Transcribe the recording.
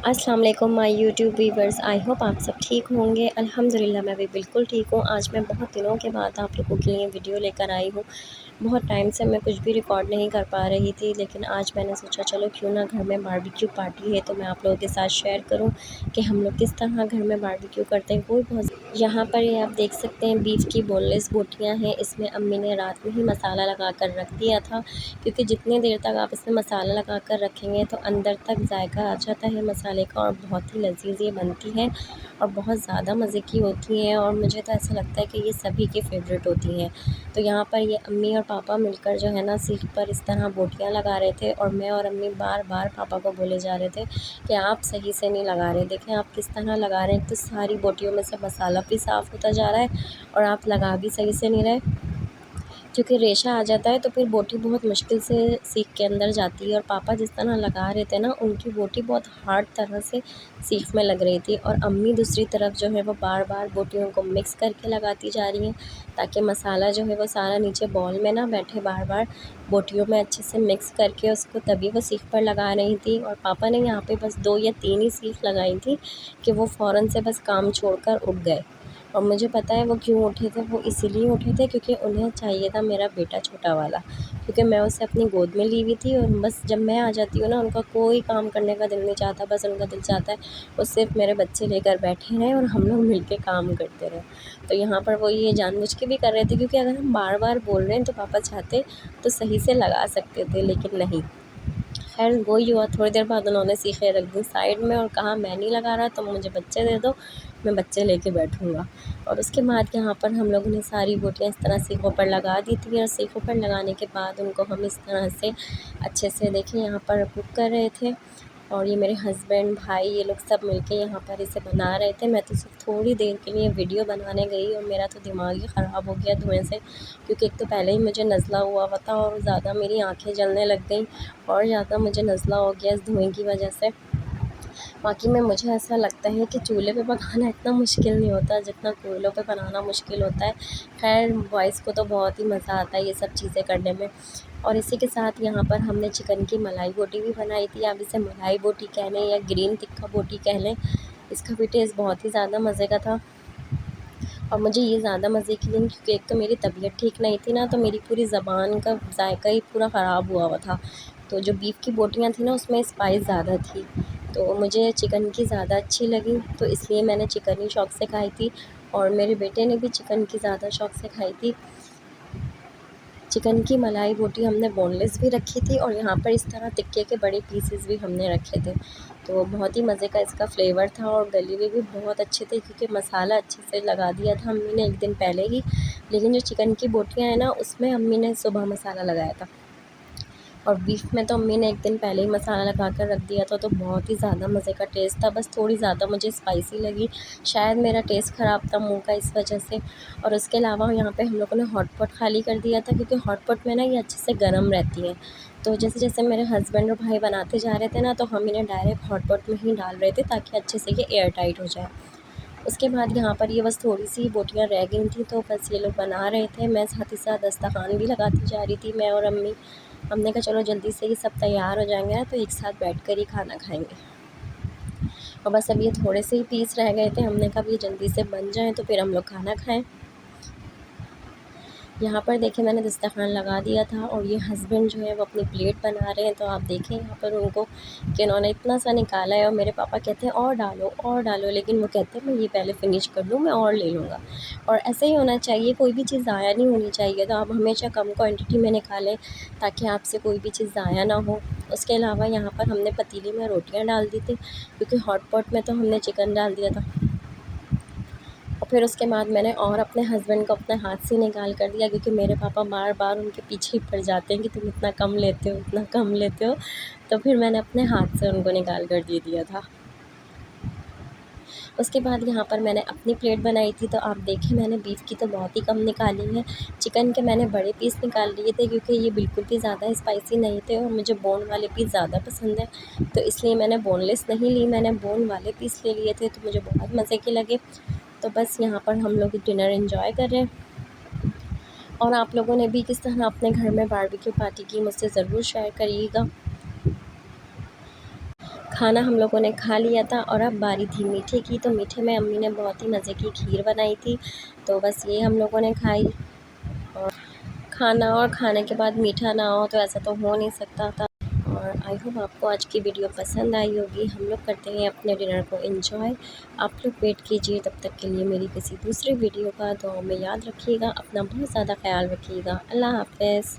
अस्सलाम वालेकुम my YouTube viewers. I hope आप सब ठीक होंगे। अल्हम्दुलिल्लाह मैं भी बिल्कुल ठीक हूँ। आज मैं बहुत दिनों के बाद आप लोगों के लिए वीडियो लेकर आई हूँ। बहुत टाइम से मैं कुछ भी रिकॉर्ड नहीं कर पा रही थी, लेकिन आज मैंने सोचा चलो क्यों ना घर में बारबेक्यू पार्टी है तो मैं आप लोगों के साथ शेयर करूँ कि हम लोग किस तरह घर में बारबेक्यू करते हैं। कोई बहुत यहाँ पर ये आप देख सकते हैं बीफ की बोनलेस बोटियाँ हैं। इसमें अम्मी ने रात में ही मसाला लगा कर रख दिया था, क्योंकि जितनी देर तक आप इसमें मसाला लगा कर रखेंगे तो अंदर तक जायका आ जाता है मसाले का, और बहुत ही लजीज़ ये बनती है और बहुत ज़्यादा मज़े की होती हैं। और मुझे तो ऐसा लगता है कि ये सभी की फ़ेवरेट होती हैं। तो यहाँ पर ये अम्मी और पापा मिलकर जो है ना सीख पर इस तरह बोटियाँ लगा रहे थे, और मैं और अम्मी बार बार पापा को बोले जा रहे थे कि आप सही से नहीं लगा रहे, देखें आप किस तरह लगा रहे हैं। तो सारी बोटियों में से मसाला भी साफ़ होता जा रहा है और आप लगा भी सही से नहीं रहे, क्योंकि रेशा आ जाता है तो फिर बोटी बहुत मुश्किल से सीख के अंदर जाती है। और पापा जिस तरह लगा रहे थे ना, उनकी बोटी बहुत हार्ड तरह से सीख में लग रही थी, और अम्मी दूसरी तरफ जो है वो बार बार बोटियों को मिक्स करके लगाती जा रही हैं ताकि मसाला जो है वो सारा नीचे बॉल में ना बैठे, बार बार बोटियों में अच्छे से मिक्स करके उसको तभी वो सीख पर लगा रही थी। और पापा ने यहाँ पे बस 2 या 3 ही सीख लगाई थी कि वो फ़ौरन से बस काम छोड़कर उठ गए। और मुझे पता है वो क्यों उठे थे, वो इसीलिए उठे थे क्योंकि उन्हें चाहिए था मेरा बेटा छोटा वाला, क्योंकि मैं उसे अपनी गोद में ली हुई थी। और बस जब मैं आ जाती हूँ ना, उनका कोई काम करने का दिल नहीं चाहता, बस उनका दिल चाहता है वो सिर्फ मेरे बच्चे लेकर बैठे रहें और हम लोग मिल के काम करते रहें। तो यहाँ पर वो ये जानबूझ के भी कर रहे थे, क्योंकि अगर हम बार बार बोल रहे हैं तो पापा चाहते तो सही से लगा सकते थे, लेकिन नहीं। खैर वही हुआ, थोड़ी देर बाद उन्होंने सीखें रख दी साइड में और कहा मैं नहीं लगा रहा, तो मुझे बच्चे दे दो, मैं बच्चे लेके बैठूँगा। और उसके बाद यहाँ पर हम लोगों ने सारी बोटियाँ इस तरह सीखों पर लगा दी थी, और सीखों पर लगाने के बाद उनको हम इस तरह से अच्छे से देखें यहाँ पर कुक कर रहे थे। और ये मेरे हस्बैंड, भाई, ये लोग सब मिलके यहाँ पर इसे बना रहे थे। मैं तो सिर्फ थोड़ी देर के लिए वीडियो बनाने गई और मेरा तो दिमाग ही ख़राब हो गया धुएँ से, क्योंकि एक तो पहले ही मुझे नज़ला हुआ हुआ था और ज़्यादा मेरी आँखें जलने लग गईं, और ज़्यादा मुझे नज़ला हो गया इस धुएँ की वजह से। वाक़ई में मुझे ऐसा लगता है कि चूल्हे पे पकाना इतना मुश्किल नहीं होता जितना कोयलों पे बनाना मुश्किल होता है। ख़ैर बॉयज़ को तो बहुत ही मज़ा आता है ये सब चीज़ें करने में। और इसी के साथ यहाँ पर हमने चिकन की मलाई बोटी भी बनाई थी। आप इसे मलाई बोटी कह लें या ग्रीन टिक्का बोटी कह लें, इसका भी टेस्ट बहुत ही ज़्यादा मज़े का था। और मुझे ये ज़्यादा मज़े की लगी क्योंकि एक तो मेरी तबीयत ठीक नहीं थी ना, तो मेरी पूरी ज़बान का जायका ही पूरा ख़राब हुआ हुआ था। तो जो बीफ की बोटियाँ थी ना, उसमें स्पाइस ज़्यादा थी, तो मुझे चिकन की ज़्यादा अच्छी लगी, तो इसलिए मैंने चिकन ही शौक़ से खाई थी। और मेरे बेटे ने भी चिकन की ज़्यादा शौक़ से खाई थी। चिकन की मलाई बोटी हमने बोनलेस भी रखी थी, और यहाँ पर इस तरह टिक्के के बड़े पीसेस भी हमने रखे थे। तो बहुत ही मज़े का इसका फ्लेवर था, और गले हुए भी बहुत अच्छे थे क्योंकि मसाला अच्छे से लगा दिया था अम्मी ने एक दिन पहले ही। लेकिन जो चिकन की बोटियाँ हैं ना, उसमें अम्मी ने सुबह मसाला लगाया था, और बीफ में तो अम्मी ने एक दिन पहले ही मसाला लगा कर रख दिया था। तो बहुत ही ज़्यादा मज़े का टेस्ट था, बस थोड़ी ज़्यादा मुझे स्पाइसी लगी, शायद मेरा टेस्ट ख़राब था मुँह का, इस वजह से। और उसके अलावा यहाँ पे हम लोगों ने हॉट पॉट खाली कर दिया था, क्योंकि हॉट पॉट में ना ये अच्छे से गर्म रहती है। तो जैसे जैसे मेरे हस्बैंड और भाई बनाते जा रहे थे ना, तो हम इन्हें डायरेक्ट हॉट पॉट में ही डाल रहे थे ताकि अच्छे से ये एयर टाइट हो जाए। उसके बाद यहाँ पर ये बस थोड़ी-सी बोटियाँ रह गई थी, तो बस ये लोग बना रहे थे। मैं साथ ही साथ दस्तरख़्वान भी लगाती जा रही थी, मैं और अम्मी। हमने कहा चलो जल्दी से ये सब तैयार हो जाएँगे ना, तो एक साथ बैठकर ही खाना खाएँगे। और बस अब ये थोड़े से ही पीस रह गए थे, हमने कहा अब ये जल्दी से बन जाएँ तो फिर हम लोग खाना खाएँ। यहाँ पर देखिए मैंने दस्तरख़्वान लगा दिया था, और ये हस्बैंड जो है वो अपनी प्लेट बना रहे हैं। तो आप देखें यहाँ पर उनको कि इन्होंने इतना सा निकाला है, और मेरे पापा कहते हैं और डालो, लेकिन वो कहते हैं मैं ये पहले फ़िनिश कर लूँ, मैं और ले लूँगा। और ऐसे ही होना चाहिए, कोई भी चीज़ ज़ाया नहीं होनी चाहिए, तो आप हमेशा कम क्वांटिटी में निकालें ताकि आपसे कोई भी चीज़ ज़ाया ना हो। उसके अलावा यहाँ पर हमने पतीले में रोटियाँ डाल दी थी, क्योंकि हॉट पॉट में तो हमने चिकन डाल दिया था। और फिर उसके बाद मैंने और अपने हस्बैंड को अपने हाथ से निकाल कर दिया, क्योंकि मेरे पापा बार-बार उनके पीछे ही पड़ जाते हैं कि तुम इतना कम लेते हो, इतना कम लेते हो। तो फिर मैंने अपने हाथ से उनको निकाल कर दे दिया था। उसके बाद यहाँ पर मैंने अपनी प्लेट बनाई थी, तो आप देखें मैंने बीफ की तो बहुत ही कम निकाली है। चिकन के मैंने बड़े पीस निकाल लिए थे, क्योंकि ये बिल्कुल भी ज़्यादा स्पाइसी नहीं थे और मुझे बोन वाले पीस ज़्यादा पसंद है। तो इसलिए मैंने बोनलेस नहीं ली, मैंने बोन वाले पीस ले लिए थे, तो मुझे बहुत मज़े के लगे। तो बस यहाँ पर हम लोग डिनर एंजॉय कर रहे हैं। और आप लोगों ने भी किस तरह अपने घर में बारबेक्यू पार्टी की, मुझसे ज़रूर शेयर करिएगा। खाना हम लोगों ने खा लिया था और अब बारी थी मीठे की। तो मीठे में अम्मी ने बहुत ही मज़े की खीर बनाई थी, तो बस ये हम लोगों ने खाई। और खाना और खाने के बाद मीठा ना हो तो ऐसा तो हो नहीं सकता था। और आई होप आपको आज की वीडियो पसंद आई होगी। हम लोग करते हैं अपने डिनर को एंजॉय। आप लोग वेट कीजिए तब तक के लिए मेरी किसी दूसरी वीडियो का। दुआओं में याद रखिएगा, अपना बहुत ज़्यादा ख्याल रखिएगा। अल्लाह हाफ़िज़।